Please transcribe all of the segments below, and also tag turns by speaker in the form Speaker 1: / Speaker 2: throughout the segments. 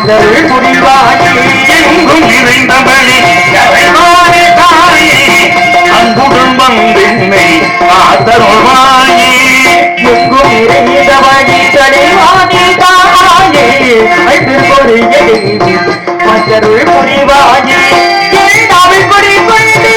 Speaker 1: புரிவாயே எங்கும் நிறைந்தவளே கலைவானே தாயே அன்புடன் வந்தென்னை காத்தருள்வாயே எங்கும் நிறைந்தவழி கலைவானே தாயே அன்று பொறியை மற்றருள் புரிவாயே எந்தாவில் குடிக்கொண்டு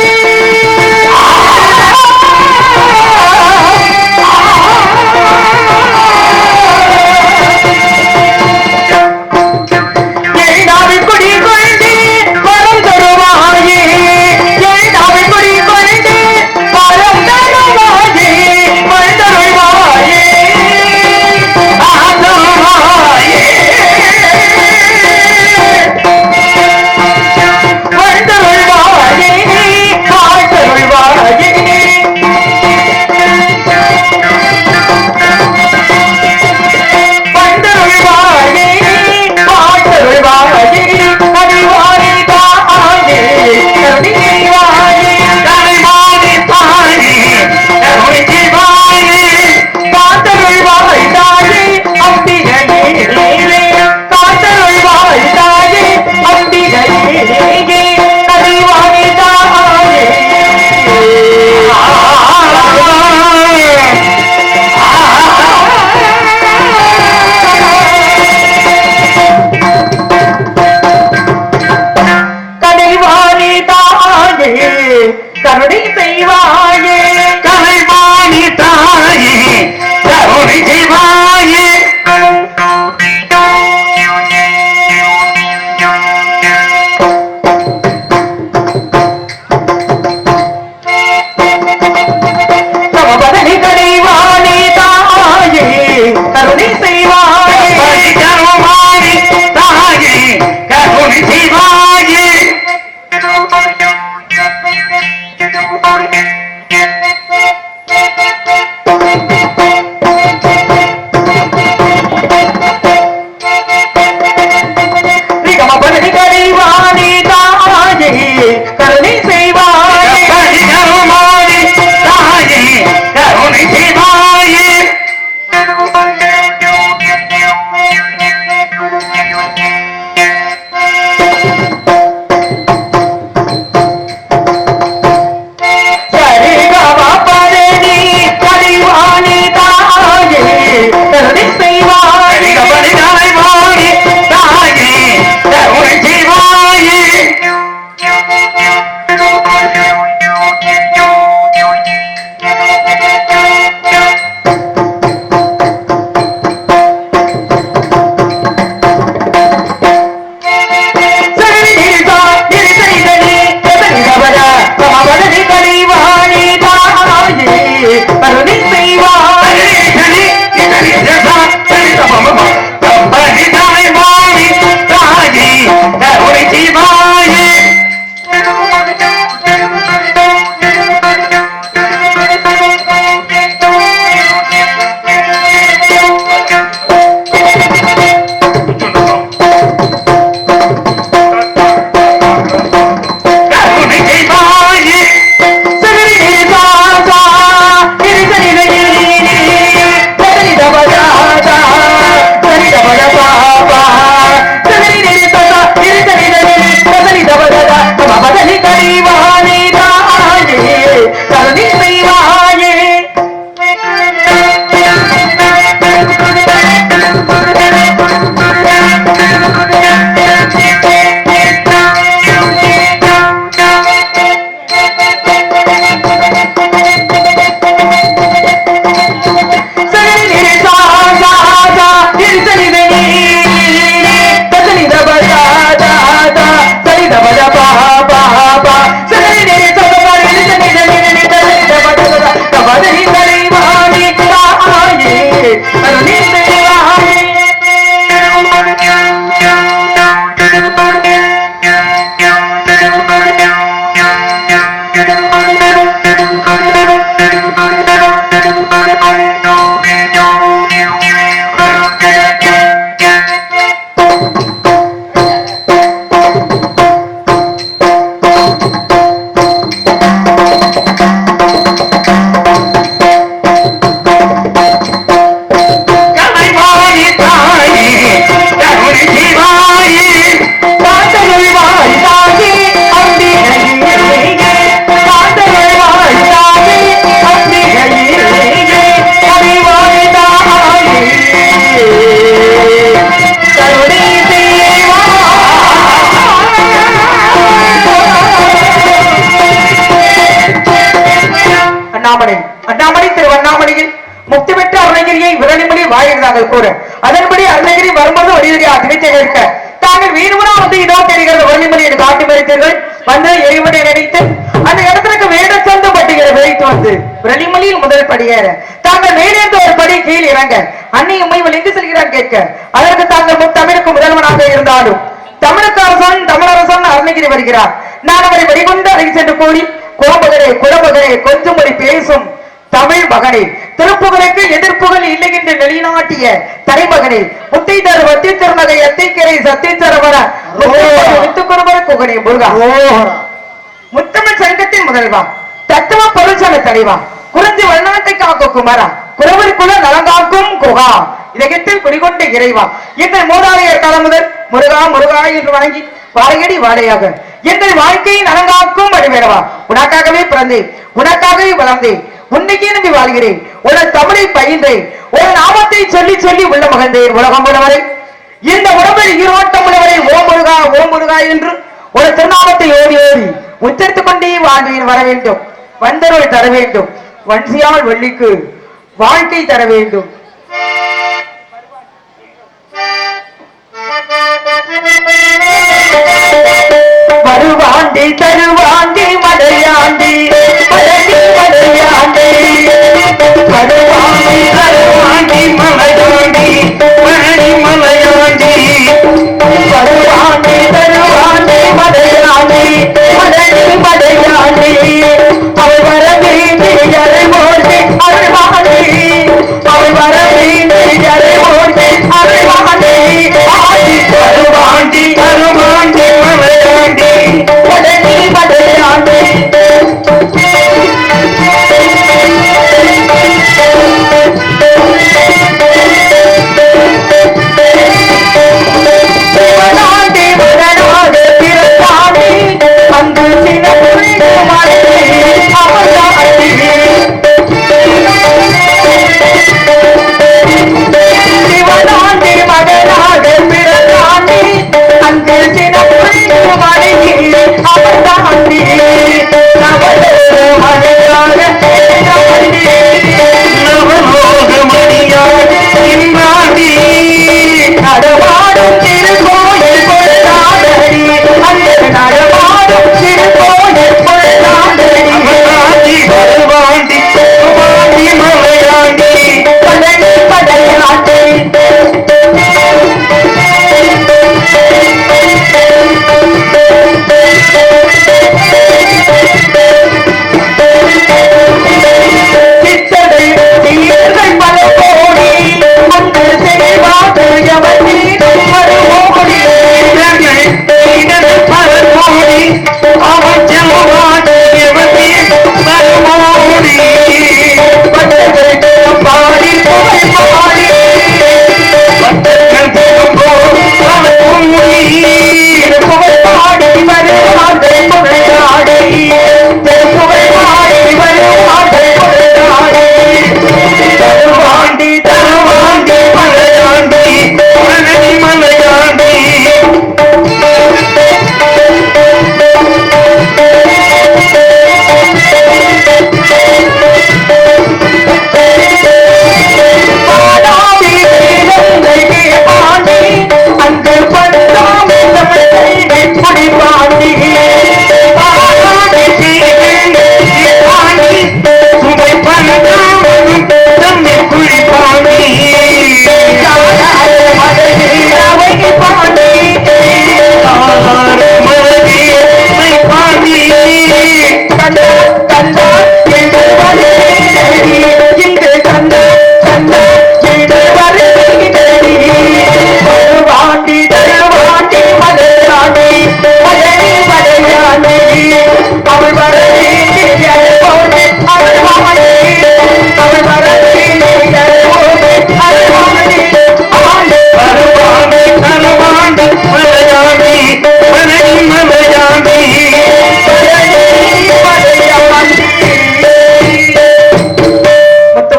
Speaker 1: கருணை செய்வாயே கலைவாணி தாயே கருணை செய்வாயே சமபதனி கலைவாணி தாயே கருணை செய்வாயே கருவாணி தாயே கருணை செய்வாயே கருணை செய்வாயே கருமாரி தாயே கருணை செய்வாயே அருணகிரியை விரலிமொழி வாயிடுதாங்கள் கூற அதன்படி அருணகிரி வரும்போது வடிவடியா திணிச்சை இருக்க தாங்கள் வீடுமுறை வந்து இதோ தெரிகிறது வள்ளிமொழி என்று காட்டி மறைத்தீர்கள் வந்து எரிமனை நினைத்து அந்த இடத்திற்கு வேட சொந்த பட்டிகளை விளைத்து வந்து விரலிமொழியில் முதல் படியேற தாங்கள் மேலிருந்து ஒரு படி கீழ் இறங்க அன்னை உண்மைகள் எங்கு செல்கிறார் கேட்க அதற்கு தாங்கள் முத்தமிழுக்கு முதல்வனாக இருந்தாலும் தமிழரசன் அருணகிரி வருகிறார் நான் அவரை வழிகொண்டு அருகி சென்று கூறி கோபகரே குலபகரே கொஞ்சம் மொழி பேசும் தமிழ் மகனே திருப்புகளுக்கு எதிர்ப்புகள் இல்லை என்று நிலைநாட்டிய தலைமகனே முத்தை தரு வத்தி திருநகை எத்தைக்கரை சத்தியரவர குகனே முருகா முத்தமிழ் சங்கத்தின் முதல்வா தத்துவ பொருள்சன தலைவா குறிஞ்சி வல்நாட்டை காக்கும் குமாரா குறவருக்குள்ள நலங்காக்கும் குகா இதயத்தில் குடிகொண்ட இறைவா எங்கள் மூதாதையர் காலம் முதல் முருகா முருகா என்று வணங்கி வாழையடி வாழையாக எங்கள் வாழ்க்கையை நலங்காக்கும் அடிவேறவா உனக்காகவே பிறந்தேன் உனக்காகவே வளர்ந்தேன் உன்னைக்கே நம்பி வாழ்கிறேன் உன தமிழை பயின்றேன் ஒரு நாமத்தை சொல்லி சொல்லி உள்ள மகந்தேன் உலகம் உள்ளவரை இந்த உடம்பில் ஈரோட்டம் உள்ளவரை ஓம் முருகா என்று ஒரு திருநாமத்தை ஓடி ஓடி உச்சரித்துக் கொண்டே வாழ்வேன் வர வேண்டும் வந்தருள் தர வேண்டும் வன்சியால் வள்ளிக்கு வாழ்க்கை தர வேண்டும் வருவாண்டி தருவாண்டி மலையாண்டி மலையாண்டி வருவாண்டி தருவாண்டி மலையாண்டி மலையாண்டி வருவாண்டி தருவாண்டி மலையாண்டி மலையாண்டி அவள் வர வேண்டி அரை போட்டு அருள்வாண்டி அவள் வர வேண்டி அரை போட்டு அருள்வாண்டி வருவாண்டி தருவாண்டி மலையாண்டி மலையாண்டி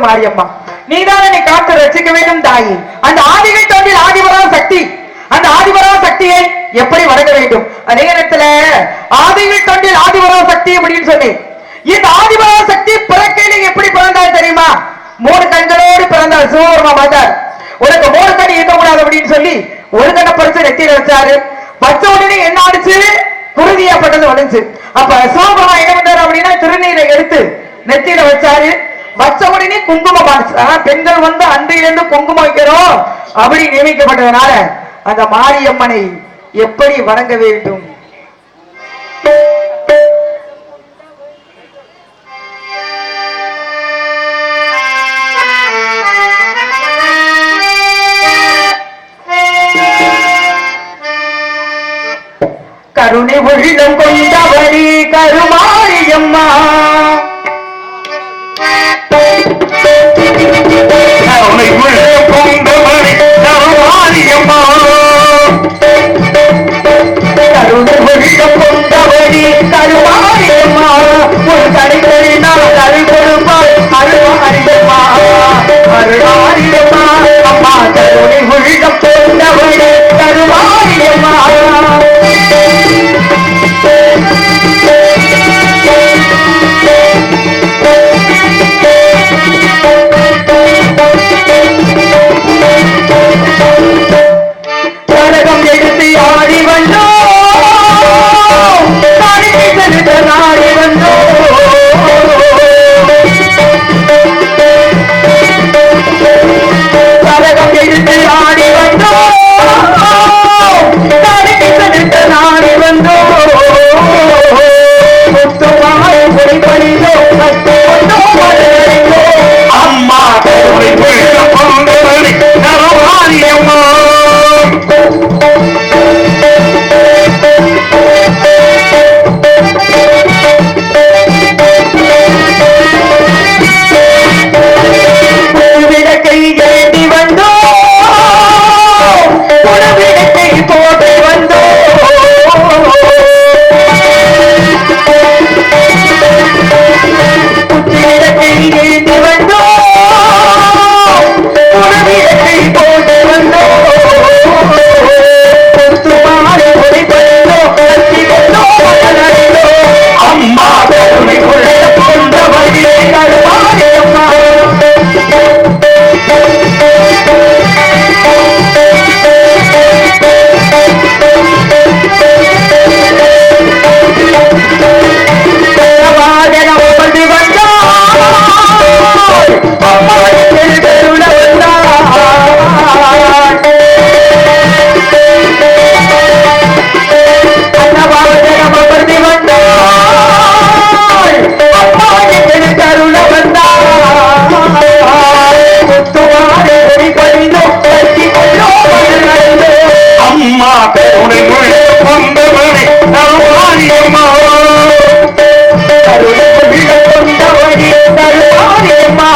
Speaker 1: மாரியம்மா நீதான் என்னை காத்து ரசிக்க வேண்டும் தாயி அந்த ஆதிகள் தோன்றில் ஆதிபரா சக்தி அந்த ஆதிபரா சக்தியை எப்படி வணங்க வேண்டும் அதே நேரத்துல ஆதிகள் தோன்றில் ஆதிபரா சக்தி அப்படின்னு சொன்னேன் இந்த ஆதிபரா சக்தி பிறக்கையில எப்படி பிறந்தால் தெரியுமா 3 கண்களோடு பிறந்தார் சிவபெருமா மாட்டார். உனக்கு 3 கண் இருக்கக்கூடாது அப்படின்னு சொல்லி ஒரு கண்ணை பறிச்சு நெத்தியில வச்சாரு. வச்ச உடனே என்ன ஆடுச்சு? குருதியாப்பட்டது வளைஞ்சு. அப்ப சிவபெருமா என்ன பண்றாரு அப்படின்னா திருநீரை எடுத்து நெத்தியில வச்சாரு. வச்ச உடனே குங்குமம் ஆடுச்சு. பெண்கள் வந்து அன்றையிலிருந்து குங்குமம் வைக்கிறோம் அப்படி நியமிக்கப்பட்டதுனால அந்த மாரியம்மனை எப்படி வணங்க வேண்டும்? கருணை உள்ளம் கொண்டவரி கருமாரியம்மா,
Speaker 2: கருணை உள்ளம் கொண்டவரி கருமாரியம்மா,
Speaker 1: கருணை உள்ளம் கொண்டவரி கருமாரியம்மா, ஒரு கடைகளினால் அருள் கொடுப்பாள் அருள்மாரியம்மா, அருள்மாரியம்மா அம்மா கருணை உள்ளம் கொண்டவரி கருமாரியம்மா. கரகம் எடுத்து ஆடி வந்தோம், தனிமை செலுத்த நாடி வந்தோம், கரகம் எடுத்து ஆடி வந்தோம், தனிமை செலுத்த நாடி வந்தோம், முத்துமாய் குடிபணிந்தோம், கட்டு கொண்டோம் மலரடைந்தோம்.
Speaker 2: அம்மா கருணை உள்ளம் கொண்டவரி கருமாரியம்மா,
Speaker 1: விளக்கை ஏந்தி வந்தோம், விளக்கை போட்டு வந்தோம், விளக்கை ஏந்தி வந்தோம், விளக்கை போட்டு வந்தோம், முத்துமாலை ஒளிபந்தோம், கட்டி கொண்டோம் மலரடைந்தோம்.
Speaker 2: அம்மா கருணை உள்ளம் கொண்டவரி
Speaker 1: கருமாரியம்மா, வாதனம் வந்து வந்தாள், அம்மா எங்கள் தெருவுல வந்தாள், அன்னவாதனம் வந்து வந்தாள், அம்மா எங்கள் தெருவுல வந்தாள், முத்துமாலை ஒளிபணிந்தோம், கட்டி கொண்டோம் மலரடைந்தோம்.
Speaker 2: அம்மா கருணை உள்ளம் கொண்டவரி கருமாரியம்மா,
Speaker 1: கருணை உள்ளம் கொண்டவரி கருமாரியம்மா,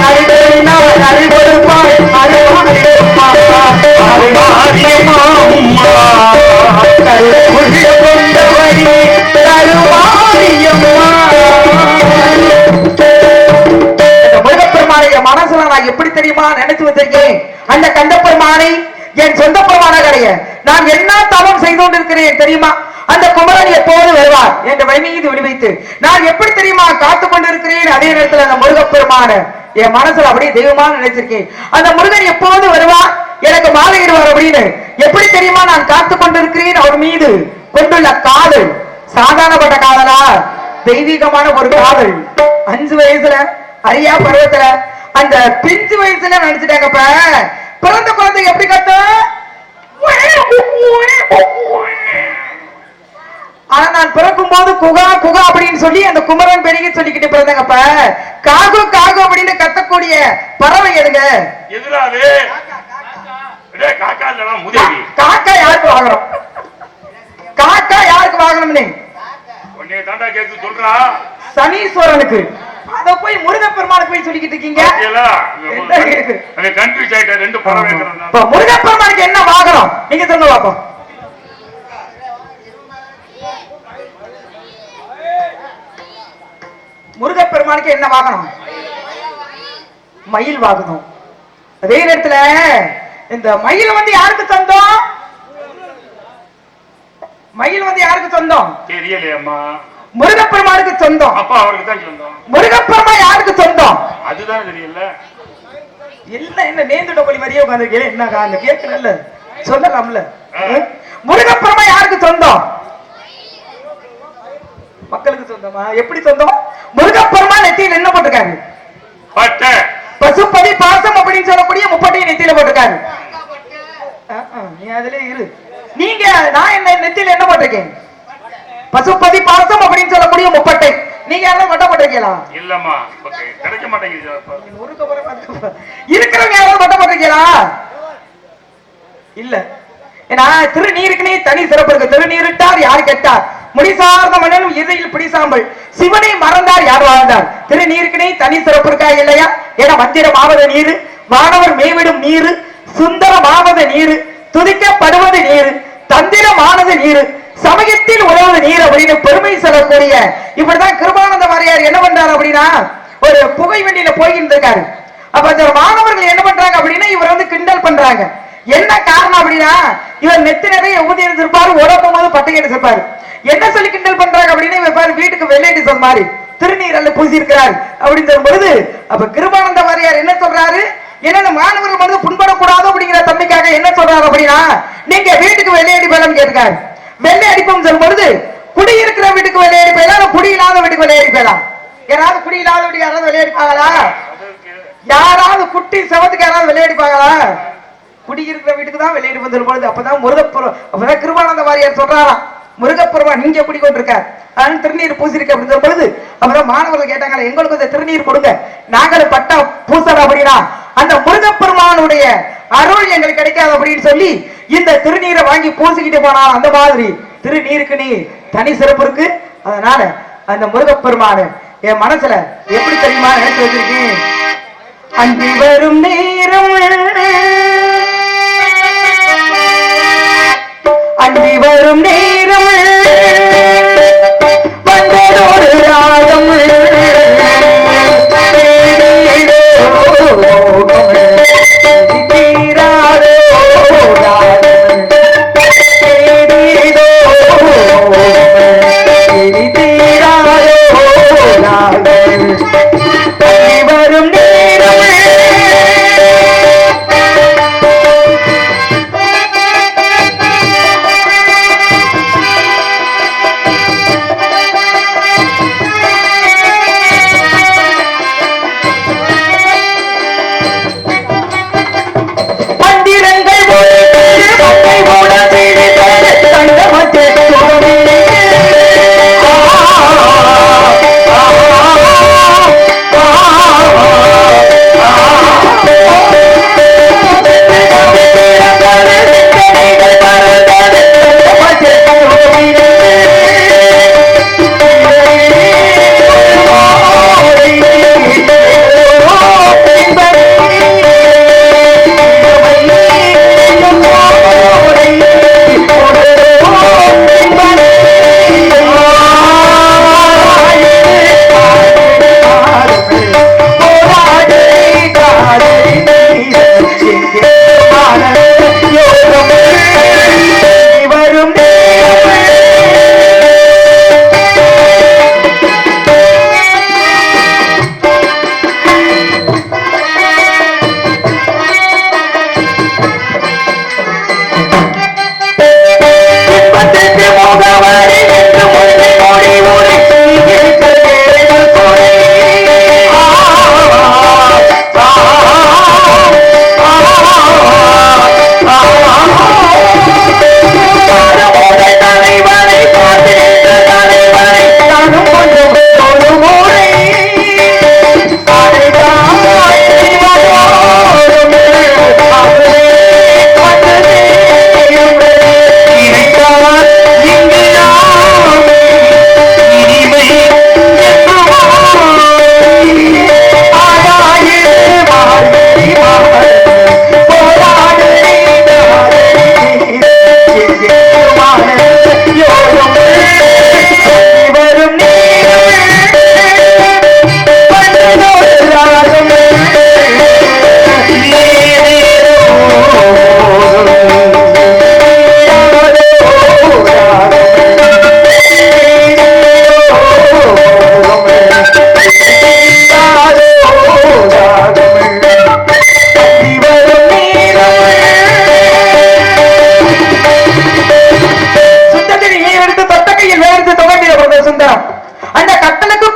Speaker 1: அருள்களினால் அருள் கொடுப்பாள் அருள்மாரியம்மா,
Speaker 2: கருமாரியம்மா அம்மா,
Speaker 1: கருணை உள்ளம் கொண்டவரி கருமாரியம்மா. இந்த முருகப்பெருமானை என் மனசுல நான் எப்படி தெரியுமா நினைச்சு வச்சிருக்கேன்? அந்த கந்தப்பெருமானை என் சொந்த பெருமான கிடையாது. நான் என்ன தவம் செய்து கொண்டிருக்கிறேன் தெரியுமா? அந்த குமரன் எப்போது வருவார் என்ற மீது விடுவித்து நான் எப்படி தெரியுமா காத்து கொண்டிருக்கிறேன். அதே நேரத்தில் அந்த முருகப்பெருமான என் மனசுல அப்படியே தெய்வமா நினைச்சிருக்கேன். அந்த முருகன் எப்போது வருவார், எனக்கு மாலையிடுவார் அப்படின்னு எப்படி தெரியுமா நான் காத்து கொண்டிருக்கிறேன். அவர் மீது கொண்டுள்ள காதல் சாதாரணப்பட்ட காதலா, தெய்வீகமான ஒரு காதல். 5 வயசுல அரியா பருவத்துல அந்த பிஞ்சு வயசுல நினைச்சிட்டாங்கப்ப. பிறந்த குழந்தை எப்படி கத்தும்? ஆனா நான் பிறக்கும் போது குகா குகா அப்படின்னு சொல்லி அந்த குமரன் பெருகி சொல்லிக்கிட்டு பிறந்தாங்கப்ப. காகு காகு அப்படின்னு கத்தக்கூடிய பறவை எதுங்க?
Speaker 2: எதிராது காக்கா இல்ல முதவி.
Speaker 1: காக்கா யாருக்கு வாங்கணும்? காக்கா யாருக்கு வாங்கணும்னு
Speaker 2: உன்னை தாண்டா கேட்டு சொல்றா.
Speaker 1: சனீஸ்வரனுக்கு. அத போய் முருகப்பெருமானுக்கு போய் சொல்லிக்கிட்டு இருக்கீங்க.
Speaker 2: கன்ஃபியூஸ் ஆயிட்ட. 2 பறவை.
Speaker 1: முருகப்பெருமானுக்கு என்ன வாங்கணும் நீங்க சொல்லுங்க பாப்போம். முருகப்பெருமானுக்கு என்ன வாங்கணும்? மயில் வாங்கணும். அதே நேரத்துல இந்த மயில் வந்து யாருக்கு சொந்தம்? மயில் வந்து யாருக்கு சொந்தம்
Speaker 2: தெரியலையம்மா.
Speaker 1: முருகப்பெருமானுக்கு சொந்தம்.
Speaker 2: அப்பா அவருக்கு தான் சொந்தம்.
Speaker 1: முருகப்பெருமா யாருக்கு சொந்தம்?
Speaker 2: அதுதான் தெரியல.
Speaker 1: இல்ல என்ன நேந்து டோக்கலி மாதிரியே உட்காந்துருக்கீங்க. என்ன அந்த கேட்கல சொல்லலாம்ல. முருகப்பெருமா யாருக்கு சொந்தம்? மக்களுக்கு சொந்தமா? எப்படி சொந்தம்? முருகப்பெருமா நெத்தியில் என்ன போட்டிருக்காரு?
Speaker 2: பட்டை.
Speaker 1: பசுபதி பாசம் அப்படின்னு சொல்லக்கூடிய முப்பட்டையும் நெத்தியில போட்டிருக்காரு. நீ அதுல இரு. நீங்க நான் என்ன நெத்தியில என்ன போட்டிருக்கேன்? பசுபதி பாசம் அப்படின்னு சொல்லக்கூடிய முப்பட்டை. நீங்க யாரும் வட்ட போட்டிருக்கீங்களா?
Speaker 2: இல்லம்மா, கிடைக்க மாட்டேங்குது.
Speaker 1: இருக்கிறவங்க யாராவது வட்ட போட்டிருக்கீங்களா? இல்ல. ஏன்னா திருநீருக்குனே தனி சிறப்பு இருக்கு. திருநீரிட்டார் யார் கெட்டார், முடி சார்ந்த மன்னனும் இறுதியில் பிடிசாம்பல், சிவனை மறந்தார் யார் வாழ்ந்தார். திருநீருக்குனே தனி சிறப்பு இருக்கா இல்லையா? ஏன்னா மந்திரமாவது நீரு, வானவர் மேவிடும் நீரு, சுந்தரமாவது நீரு, துதிக்கப்படுவது நீரு, தந்திரமானது நீரு, சமயத்தில் உழவது நீர் அப்படின்னு பெருமை சொல்லக்கூடிய இப்படிதான் கிருபானந்த வாரியார் என்ன பண்றாரு அப்படின்னா, ஒரு புகை வண்டியில போய்கிட்டு இருக்காரு. அப்ப அந்த மாணவர்கள் என்ன பண்றாங்க அப்படின்னா, இவர் வந்து கிண்டல் பண்றாங்க. என்ன காரணம் அப்படின்னா, இவர் நெத்தி நிறைய ஊதி எடுத்திருப்பாரு, உடம்பும் போது பட்டை எடுத்திருப்பாரு. என்ன சொல்லி கிண்டல் பண்றாங்க அப்படின்னா, இவர் பாரு வீட்டுக்கு வெள்ளையடி சொல் மாதிரி திருநீர் அல்ல பூசி இருக்கிறார் அப்படின்னு சொல்லும் பொழுது, அப்ப கிருபானந்த வாரியார் என்ன சொல்றாரு, என்ன மாணவர்கள் வந்து புண்படக்கூடாது அப்படிங்கிற தன்மைக்காக என்ன சொல்றாரு அப்படின்னா, நீங்க வீட்டுக்கு வெள்ளையடி போயலாம் கேட்காரு. வெள்ளை அடிப்போம் சொல்லும் பொழுது, குடியிருக்கிற வீட்டுக்கு வெள்ளையடி போயலாம், குடி இல்லாத வீட்டுக்கு வெள்ளையடி போயலாம். யாராவது குடி இல்லாத வீட்டுக்கு யாராவது வெள்ளையடிப்பாங்களா? யாராவது குட்டி சவத்துக்கு யாராவது வெள்ளையடிப்பாங்களா? குடியிருக்கிற வீட்டுக்கு தான் வெளியிட்டு வந்து பொழுது. அப்பதான் அப்பதான் கிருபானந்த வாரியார் சொல்றாராம், முருகப்பெருமா நீங்க எப்படி கொண்டிருக்க, அதனால திருநீர் பூசிருக்க அப்படின்னு சொல்லும் பொழுது, அப்பதான் மாணவர்கள் கேட்டாங்க, எங்களுக்கு இந்த திருநீர் கொடுங்க, நாங்களும் பட்டா பூசணும் அப்படின்னா அந்த முருகப்பெருமானுடைய அருள் எங்களுக்கு கிடைக்காது அப்படின்னு சொல்லி இந்த திருநீரை வாங்கி பூசிக்கிட்டு போனாலும் அந்த மாதிரி திருநீருக்கு நீ தனி சிறப்பு இருக்கு. அதனால அந்த முருகப்பெருமானு என் மனசுல எப்படி தெரியுமா நினைச்சு வச்சிருக்கேன். அன்றி வரும் நேரம், அன்றி வரும் நேரம், வந்ததோடு ராகம், தீராதோ வரும் நேரம்.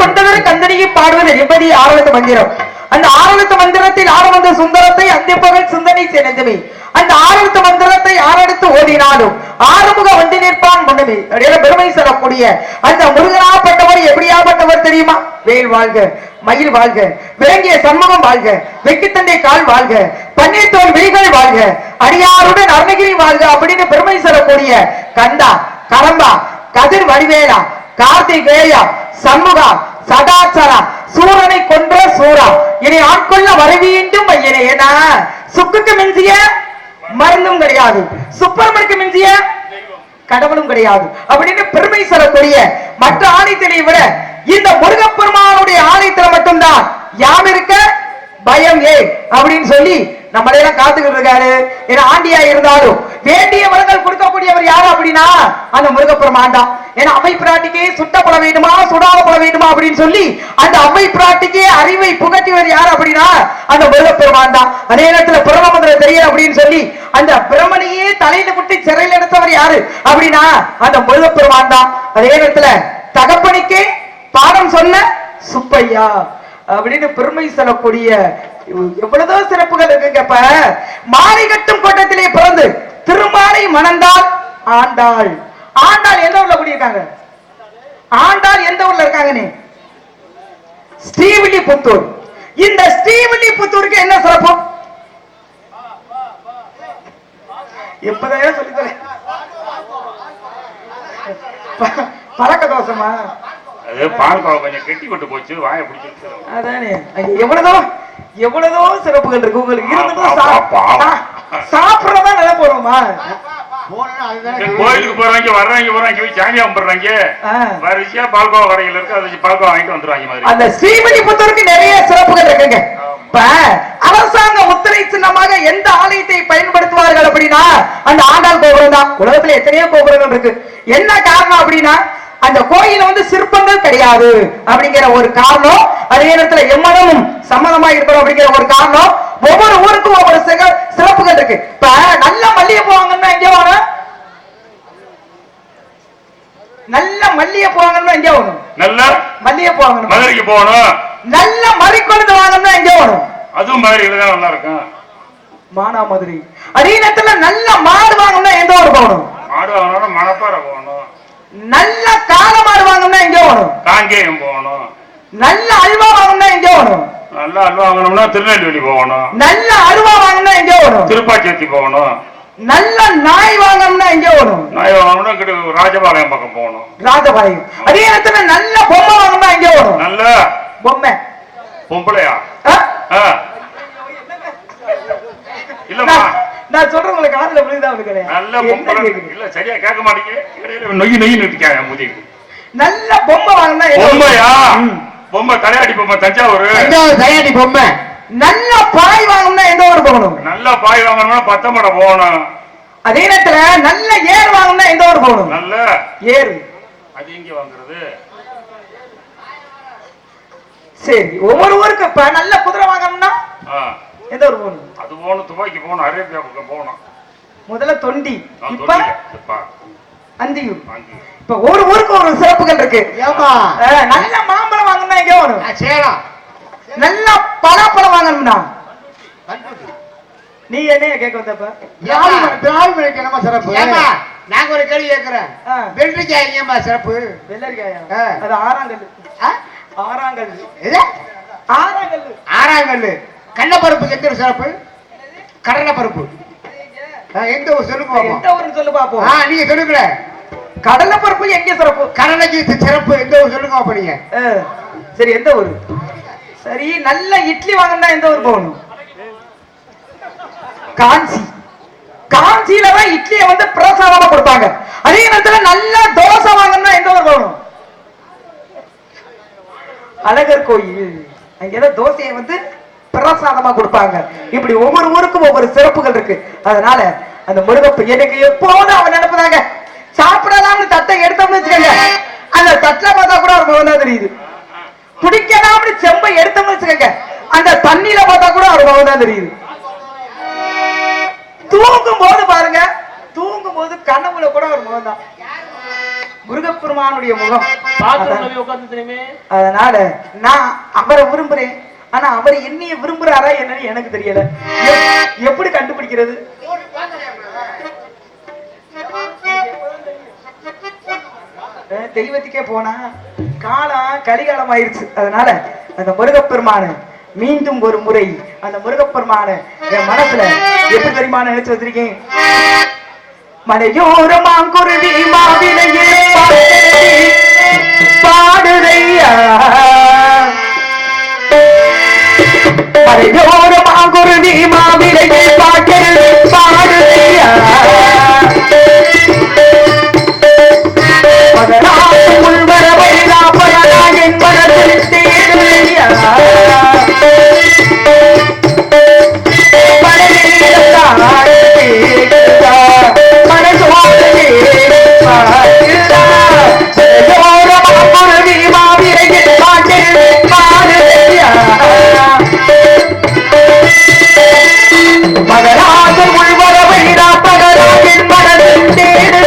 Speaker 1: கொண்டவர் கந்தனியை பாடுவது எப்படி ஆரவத்து மந்திரம். அந்த ஆரவத்து மந்திரத்தில் ஆரவந்த சுந்தரத்தை அந்திப்பகல் சிந்தனை செய்தமே. அந்த ஆரவத்து மந்திரத்தை ஆரடுத்து ஓதினாலும் ஆறுமுக வண்டி நிற்பான் மன்னமே பெருமை சொல்லக்கூடிய அந்த முருகனாப்பட்டவர் எப்படியாப்பட்டவர் தெரியுமா? வேல் வாழ்க, மயில் வாழ்க, விளங்கிய சண்முகம் வாழ்க, வெக்கித்தண்டை கால் வாழ்க, பன்னீர்தோல் விழிகள் வாழ்க, அடியாருடன் அருணகிரி வாழ்க அப்படின்னு பெருமை சொல்லக்கூடிய கந்தா, கரம்பா, கதிர் வடிவேலா, கார்த்திகேயா, சண்முகா, சதாச்சரா, சூரனை கொன்ற சூரா, இனி ஆட்கொள்ள வரவேண்டும் ஐயனே. ஏன்னா சுக்குக்கு மிஞ்சிய மருந்தும் கிடையாது, சுப்பிரமணிக்கு மிஞ்சிய கடவுளும் கிடையாது அப்படின்னு பெருமை சொல்லக்கூடிய மற்ற ஆலயத்தினை விட இந்த முருகப்பெருமானுடைய ஆலயத்துல மட்டும்தான் யாம் இருக்க பயம் ஏன் அப்படின்னு சொல்லி நம்மளையெல்லாம் காத்துக்கிட்டு இருக்காரு. ஏன்னா ஆண்டியா இருந்தாலும் வேண்டிய வரங்கள் கொடுக்கக்கூடியவர் யாரு அப்படின்னா அந்த முருகப்பெருமான் தான். ஏன்னா அம்மை பிராட்டிக்கே சுட்டப்பட வேண்டுமா சுடாதப்பட வேண்டுமா அப்படின்னு சொல்லி அந்த அம்மை பிராட்டிக்கே அறிவை புகட்டியவர் யாரு அப்படின்னா அந்த முருகப்பெருமான் தான். அதே நேரத்துல பிரம்மமந்திரம் தெரியல அப்படின்னு சொல்லி அந்த பிரம்மனையே தலையில விட்டு சிறையில் எடுத்தவர் யாரு அப்படின்னா அந்த முருகப்பெருமான் தான். அதே நேரத்துல தகப்பனுக்கே பாடம் சொன்ன சுப்பையா அப்படின்னு பெருமை சொல்லக்கூடிய எவ்வளவோ சிறப்புகள் இருக்குங்கப்ப. மாலை கட்டும் கோட்டத்திலே பிறந்து திருமாலை மணந்தால் ஆண்டாள். ஆண்டாள் எந்த ஊர்ல குடியிருக்காங்க? ஆண்டாள் எந்த ஊர்ல இருக்காங்கன்னு ஸ்ரீவில்லிபுத்தூர். இந்த ஸ்ரீவில்லிபுத்தூருக்கு என்ன சிறப்பு? எப்பதான் சொல்லி தரேன் பழக்க தோஷமா?
Speaker 2: அது பால்கோவா கொஞ்சம் கெட்டி கொண்டு போச்சு, வாயை பிடிச்சிருச்சு.
Speaker 1: அதானே எவ்வளவோ சிறப்புகள் இருக்கு உங்களுக்கு. இருந்துட்டு சாப்பிடறதா நிலை போறோமா?
Speaker 2: கோயிலுக்கு போறாங்க வர்றாங்க போய் சாமி கும்பிடுறாங்க, வரிசையா பால்கோவா கடைகள் இருக்கு, அது பால்கோவா வாங்கிட்டு வந்துருவாங்க மாதிரி.
Speaker 1: அந்த ஸ்ரீவில்லிபுத்தூருக்கு நிறைய சிறப்புகள் இருக்குங்க. இப்ப அரசாங்க முத்திரை சின்னமாக எந்த ஆலயத்தை பயன்படுத்துவார்கள் அப்படின்னா அந்த ஆண்டாள் கோபுரம் தான். உலகத்துல எத்தனையோ கோபுரங்கள் இருக்கு. என்ன காரணம் அப்படின்னா அந்த கோயில சிற்பங்கள் கிடையாது அப்படிங்கிற ஒரு காரணம், அதே நேரத்தில் எம்மனமும் சம்மதமா இருக்கணும் அப்படிங்கிற ஒரு காரணம். ஒவ்வொரு ஊருக்கும் ஒவ்வொரு சிறப்புகள் இருக்கு. இப்ப நல்ல மல்லிகை போவாங்கன்னா எங்க வேணும்? நல்ல மல்லிகை போவாங்கன்னா எங்க வேணும்? நல்ல மல்லிகை போவாங்க மதுரைக்கு போகணும். நல்ல மறிக்கொழுந்து வாங்கணும்னா எங்க வேணும்? அதுவும் மதுரையில தான் நல்லா இருக்கும், மானாமதுரை. அதே நேரத்துல நல்ல மாடு வாங்கணும்னா எந்த ஊர் போகணும்? மாடு வாங்கணும் மணப்பாறை போகணும். நல்ல காளை மாடு வாங்கணும்னா எங்க போகணும்? காங்கேயம் போகணும். நல்ல அல்வா வாங்கணும்னா எங்க போகணும்? நல்ல அல்வா வாங்கணும்னா திருநெல்வேலி போகணும். நல்ல அல்வா வாங்கணும்னா எங்க போகணும்? திருப்பாச்சேத்தி போகணும். நல்ல நாய் வாங்கணும்னா எங்க போகணும்? நாய் வாங்கணும்னா ராஜபாளையம் பக்கம் போகணும். ராஜபாளையம். அதே நேரத்துல நல்ல பொம்மை வாங்கணும்னா எங்க போகணும்? நல்ல பொம்மை பொம்பளையா? இல்லம்மா நான் சொல்றேன் உங்களுக்கு காதுல விழுதா உங்களுக்கு? நல்ல பொம்பளை இல்ல சரியா கேட்க மாட்டீங்க, நொய் நொய் நிறுத்திக்காங்க முதிக்கு. நல்ல பொம்மை வாங்கினா பொம்மையா? பொம்மை தலையாடி பொம்மை தஞ்சாவூர் தலையாடி பொம்மை. நல்ல பாய் வாங்கணும்னா எந்த ஊர் போகணும்? நல்ல பாய் வாங்கணும்னா பத்தமடை போகணும். அதே நேரத்துல நல்ல ஏர் வாங்கணும்னா எந்த ஊர் போகணும்? நல்ல ஏர். அது எங்க வாங்குறது? சரி, ஒவ்வொரு ஊருக்கு இப்ப நல்ல குதிரை வாங்கணும்னா எந்த ஊர் போகணும்? அது போகணும், துபாய்க்கு போகணும், அரேபியா பக்கம் போகணும். முதல்ல தொண்டி, இப்ப அந்தியூர். இப்ப ஒரு ஊருக்கு ஒரு சிறப்புகள் இருக்கு. நல்ல மாம்பழம் வாங்கணும்னா எங்க வரும்? சேலம். நல்ல பலாப்பழம் வாங்கணும்னா நீ என்ன கேட்க வந்தப்ப? திராவிட என்னமா சிறப்பு? நாங்க ஒரு கேள்வி கேட்கிறேன். வெள்ளரிக்காய் ஏமா சிறப்பு? வெள்ளரிக்காயா? அது ஆறாங்கல்லு. ஆறாங்கல்லு. ஆறாங்கல்லு. ஆறாங்கல்லு. கடலைப்பருப்புக்கு எந்த ஒரு சிறப்பு? கடலைப்பருப்பு எந்த ஒரு சொல்லுங்க பாப்போம். எந்த ஒரு சொல்லு பாப்போம். நீங்க சொல்லுங்க. கடலைப்பருப்பு எங்க சிறப்பு? கடலைக்கு சிறப்பு எந்த ஒரு சொல்லுங்க பாப்போம் நீங்க. சரி, எந்த ஊர்? சரி, நல்ல இட்லி வாங்கணும்னா எந்த ஊர் போகணும்? காஞ்சி. காஞ்சியில தான் இட்லியை பிரசாதமா கொடுப்பாங்க. அதே நேரத்துல நல்ல தோசை வாங்கணும்னா எந்த ஊர் போகணும்? அழகர் கோயில். அங்க தோசையை பிரசாதமா கொடுப்பாங்க. இப்படி ஒவ்வொரு ஊருக்கும் ஒவ்வொரு சிறப்புகள் இருக்கு. அதனால அந்த முருகப்ப எனக்கு எப்போதும் அவன் நினைப்பதாங்க, சாப்பிடலாம்னு தட்டை எடுத்தோம்னு வச்சுக்கோங்க, அந்த தட்டுல பார்த்தா கூட அவர் முகம் தான் தெரியுது. குடிக்கலாம்னு செம்பை எடுத்தோம்னு வச்சுக்கோங்க, அந்த தண்ணியில பார்த்தா கூட அவர் முகம் தான் தெரியுது. தூங்கும் போது பாருங்க, தூங்கும் போது கனவுல கூட அவர் முகம் தான். முருகப்பெருமானுடைய முகம்
Speaker 3: உட்கார்ந்து.
Speaker 1: அதனால நான் அவரை விரும்புறேன். ஆனா அவர் என்னைய விரும்புறாரா என்னன்னு எனக்கு தெரியல. எப்படி கண்டுபிடிக்கிறது? தெய்வத்துக்கே போனா காலம் கலிகாலம் ஆயிருச்சு. அதனால அந்த முருகப்பெருமான மீண்டும் ஒரு முறை அந்த முருகப்பெருமான என் மனசுல எப்படி தெரியுமா நினைச்சு வச்சிருக்கேன். மலையோர மாங்குருவி மாவிலையே பாடுதையா, மலையோர மாங்குருவி மாவிலையே பாடுதையா, உள்வரவை என் மனதில் தேடுதையா, மகராஜன் உள்வரவை பகராஜன் மனதில் தேடுதையா.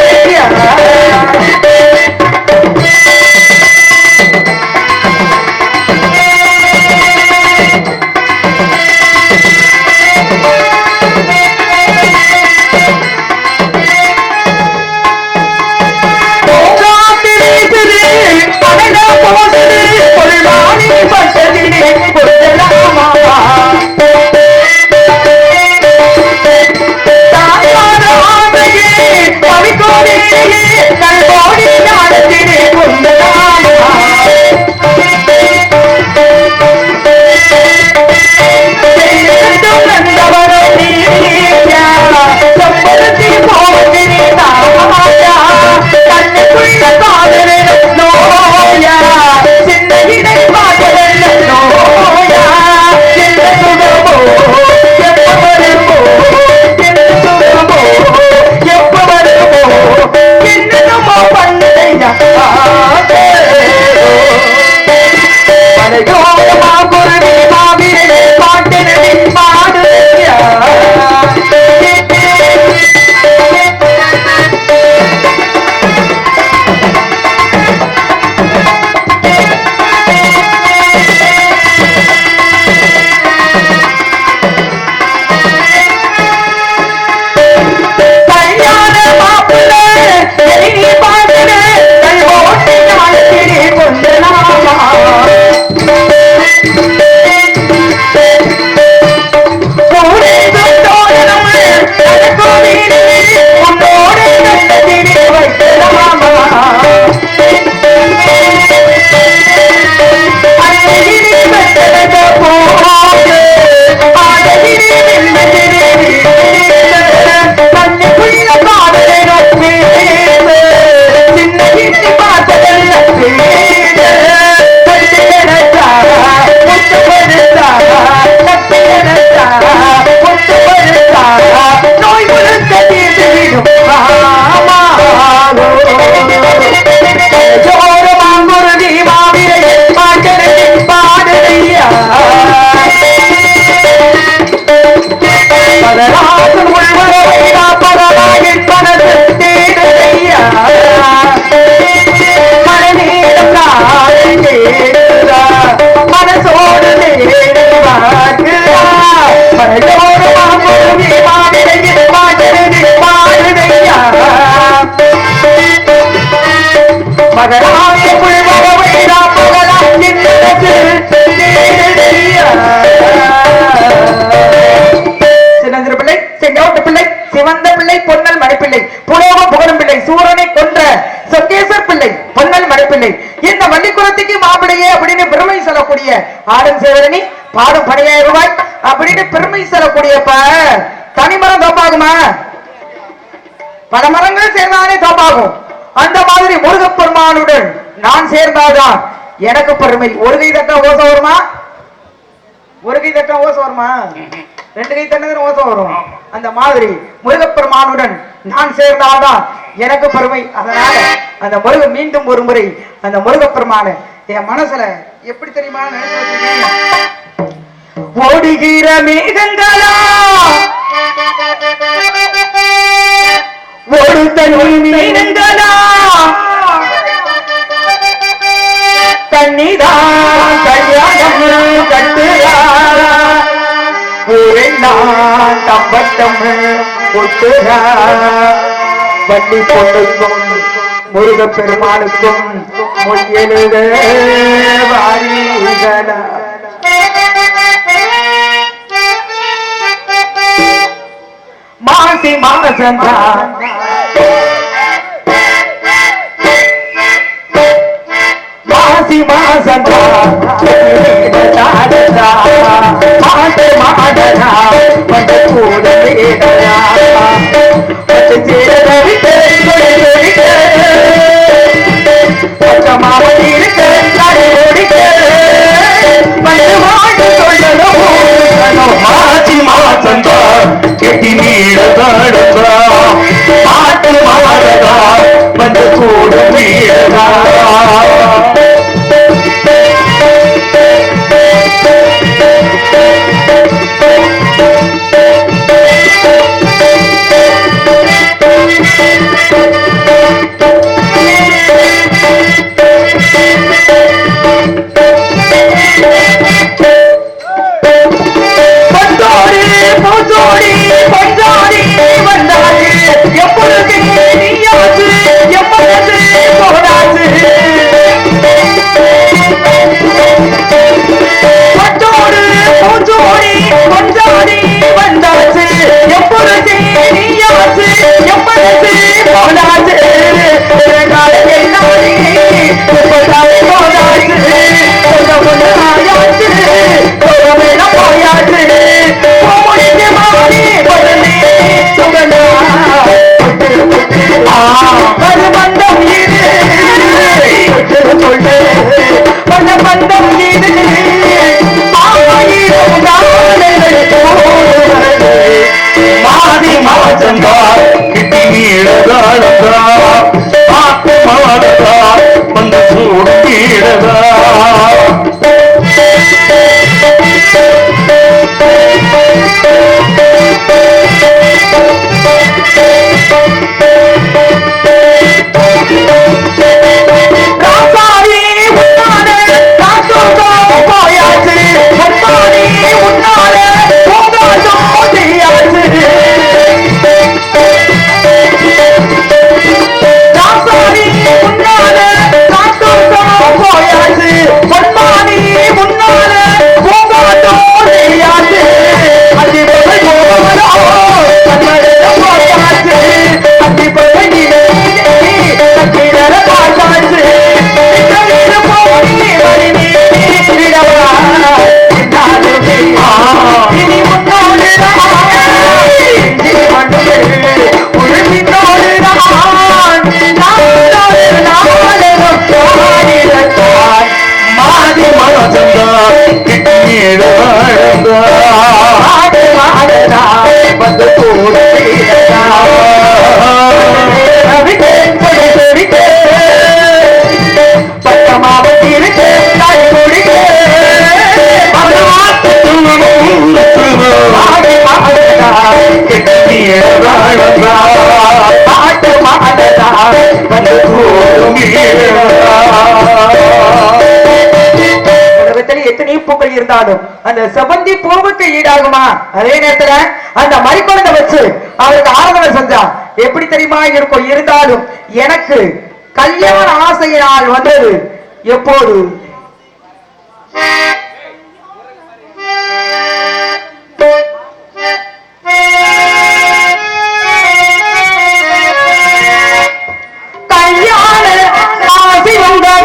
Speaker 1: ஆடும் சேவரணி பாடும் 10,000 ரூபாய் அப்படின்னு பெருமை செல்லக்கூடியப்ப தனிமரம் தோப்பாகுமா? பல மரங்கள் சேர்ந்தானே தோப்பாகும். அந்த மாதிரி முருகப்பெருமானுடன் நான் சேர்ந்தால்தான் எனக்கு பெருமை. ஒரு கை தட்ட ஓசை வருமா? ஒரு கை தட்ட ஓசை வருமா? 2 கை தட்டது ஓசை வரும். அந்த மாதிரி முருகப்பெருமானுடன் நான் சேர்ந்தால்தான் எனக்கு பெருமை. அதனால அந்த முருகன் மீண்டும் ஒரு முறை அந்த முருகப்பெருமான என் மனசுல எப்படி தெரியுமா ஓடுகிற மேகங்களா ஓடுதல் மேகங்களா கண்ணிதான் கல்யாணம் கட்டுறாரா ஊரெல்லாம் தம்பட்டம் ஒட்டுறாரா வள்ளி பொண்ணுக்கும் முருக பெருமானுக்கும் மொழியெழுத வாரிகளா மாசி மாசந்தா மாசி மாசந்தா மாட்டு மாடனா மண்ட கூட வேடனா பச்சை சேரவிட்டு பச்சமாவதி இருக்க கடை ஓடிக்க மண்ணு மாட்டு சொல்லணும்
Speaker 4: மாசி மாசந்தா கெட்டி நீடதா மாட்டு மாடதா வந்து கூட வீடதா
Speaker 1: எத்தனையோ பூக்கள் இருந்தாலும் அந்த செவந்தி பூவுக்கு ஈடாகுமா? அதே நேரத்துல அந்த மறிக்குழந்தை வச்சு அவருக்கு ஆராதனை செஞ்சா எப்படி தெரியுமா இருக்கும்? இருந்தாலும் எனக்கு கல்யாண ஆசையினால் வந்தது எப்போது? கை கொடுக்க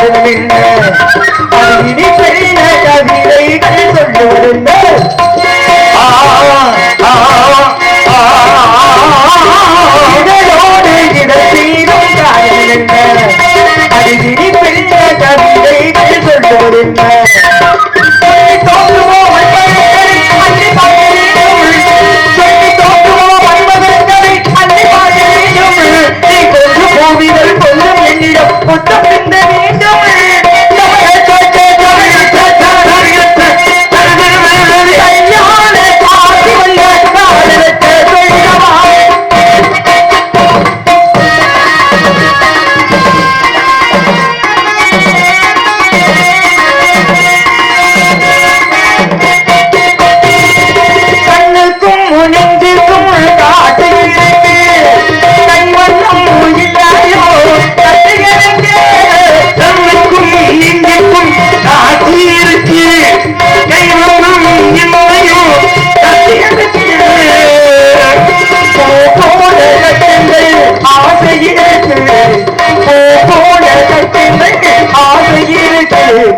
Speaker 4: காரணம் என்ன அது இனி பெரிய கவிதைகள் சொல்லுவதென்ன இதழோடு இதழ் தீரும் காரணம் என்ன அது இனி பெரிய கவிதைகள் சொல்லுவதென்ன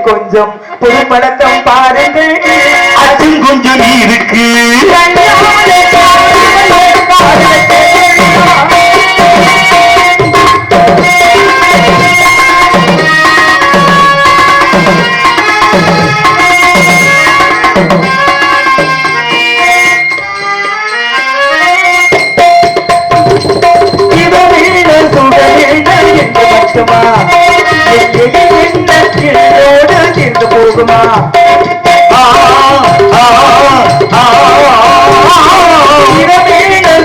Speaker 4: கொஞ்சம் புதுப்படக்கம் பாருங்கள் அதுவும் கொஞ்சம் இருக்கு போகுமா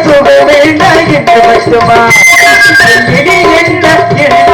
Speaker 4: சுக வேண்டாம் என்று மட்டுமா என்ன